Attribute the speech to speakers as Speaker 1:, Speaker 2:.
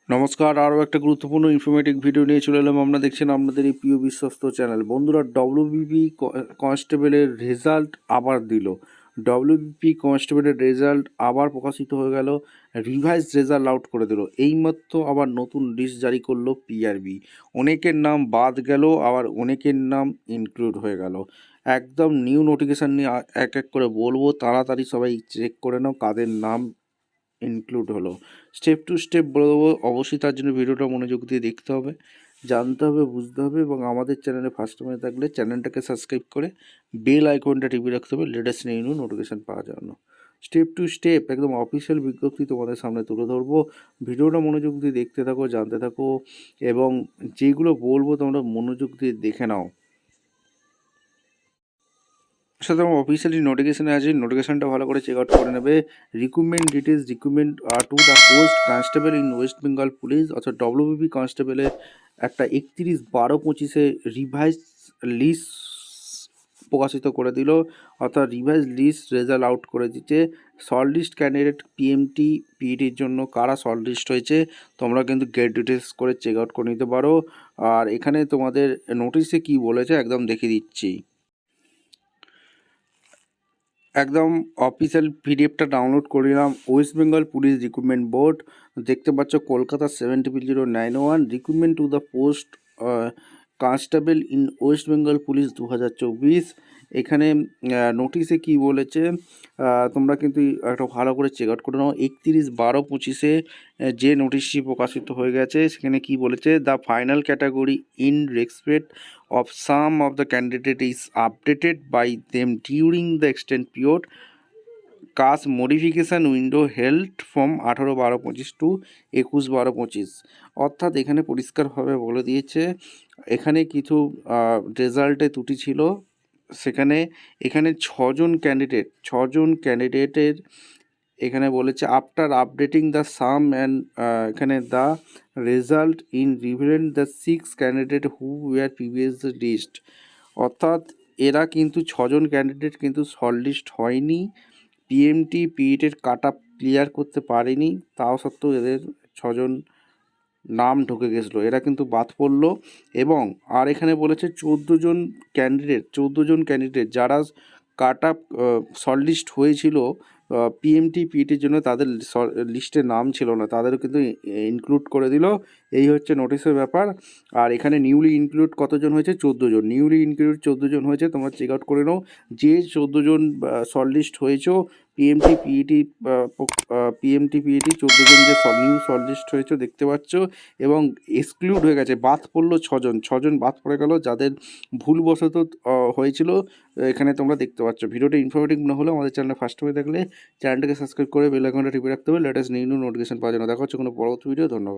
Speaker 1: নমস্কার, আরও একটা গুরুত্বপূর্ণ ইনফরমেটিভ ভিডিও নিয়ে চলে এলাম। আমরা দেখছেন আপনাদের এই প্রিয় বিশ্বস্ত চ্যানেল। বন্ধুরা, ডব্লিউবিপি কনস্টেবলের রেজাল্ট আবার দিল। ডব্লিউবিপি কনস্টেবলের রেজাল্ট আবার প্রকাশিত হয়ে গেল, রিভাইজ রেজাল্ট আউট করে দিল। এইমাত্র আবার নতুন লিস্ট জারি করলো পিআরবি। অনেকের নাম বাদ গেল, আবার অনেকের নাম ইনক্লুড হয়ে গেল। একদম নিউ নোটিফিকেশান নিয়ে এক এক করে বলবো, তাড়াতাড়ি সবাই চেক করে নাও কাদের নাম ইনক্লুড হলো। স্টেপ টু স্টেপ বলে দেবো, অবশ্যই তার জন্য ভিডিওটা মনোযোগ দিয়ে দেখতে হবে, জানতে হবে, বুঝতে হবে, এবং আমাদের চ্যানেলে ফার্স্ট টাইমে থাকলে চ্যানেলটাকে সাবস্ক্রাইব করে বেল আইকনটা টিপে রাখতে হবে লেটেস্ট নিউ নোটিফিকেশান পাওয়ার জন্য। স্টেপ টু স্টেপ একদম অফিসিয়াল বিজ্ঞপ্তি তোমাদের সামনে তুলে ধরবো। ভিডিওটা মনোযোগ দিয়ে দেখতে থাকো, জানতে থাকো, এবং যেগুলো বলবো তোমরা মনোযোগ দিয়ে দেখে নাও। সাথে আমার অফিসিয়ালি নোটিফিকেশানে আছে, নোটিফিকেশানটা ভালো করে চেক আউট করে নেবে। Recruitment details, recruitment to the post constable in West Bengal police, অর্থাৎ ডব্লিউবিপি কনস্টেবলের একটা 31/12/25 রিভাইজ লিস্ট প্রকাশিত করে দিল, অর্থাৎ রিভাইজ লিস্ট রেজাল্ট আউট করে দিচ্ছে। শর্ট লিস্ট ক্যান্ডিডেট পিএমটি পিইটির জন্য কারা শর্ট লিস্ট হয়েছে তোমরা কিন্তু গেট ডিটেলস করে চেক আউট করে নিতে পারো। আর এখানে তোমাদের নোটিশে কি বলেছে একদম দেখিয়ে দিচ্ছি। একদম অফিসিয়াল পিডিএফটা ডাউনলোড করে নিলাম। West Bengal police recruitment board, দেখতে পাচ্ছ Kolkata 70091, recruitment to the post constable in West Bengal police 2024। এখানে নোটিশে কি বলেছে তোমরা কিন্তু একটা ভালো করে চেক আউট করে নাও। 31/12/25 যে নোটিশটি প্রকাশিত হয়ে গেছে সেখানে কি বলেছে, the final category in respect of some of the candidate is updated by them during the extended period cast modification window held from 18/12/25 to 21/12/25। অর্থাৎ এখানে পরিষ্কারভাবে বলে দিয়েছে এখানে কিছু রেজাল্টে ত্রুটি ছিল, এখানে ছজন ক্যান্ডিডেটের এখানে বলেছে after updating the sum and এখানে the result in relevant the 6 candidate who were previous list. অর্থাৎ এরা কিন্তু ছজন ক্যান্ডিডেট কিন্তু শর্ট লিস্ট হয়নি, পিএমটি পিইটের কাট আপ ক্লিয়ার করতে পারেনি, তাও সত্ত্বেও এদের ছজন নাম ঢুকে গেছিলো, এরা কিন্তু বাদ পড়লো। এবং আর এখানে বলেছে 14জন ক্যান্ডিডেট যারা কাট আপ শর্ট লিস্ট হয়েছিল পিএমটি পিইটির জন্য, তাদের লিস্টে নাম ছিল না, তাদেরও কিন্তু ইনক্লুড করে দিল। এই হচ্ছে নোটিশের ব্যাপার। আর এখানে নিউলি ইনক্লুড কতজন হয়েছে, 14জন। নিউলি ইনক্লুড 14জন হয়েছে, তোমরা চেক আউট করে নাও। যে 14জন শর্ট লিস্ট হয়েছো পিএমটি পিইটি 14জন যে নিউ শর্ট লিস্ট হয়েছে দেখতে পাচ্ছ, এবং এক্সক্লুড হয়ে গেছে, বাদ পড়লো ছজন বাদ পড়ে গেল যাদের ভুলবশত হয়েছিল। এখানে তোমরা দেখতে পাচ্ছ। ভিডিওটা ইনফরমেটিভ না হলে আমাদের চ্যানেলে ফার্স্ট হয়ে থাকলে চ্যানেলটাকে সাবস্ক্রাইব করে বেল আইকনটা টিপে রাখতে হবে লেটেস্ট নিউ নোটিফিকেশন পাওয়ার জন্য। দেখা হচ্ছে কোনো পরবর্তী ভিডিও। ধন্যবাদ।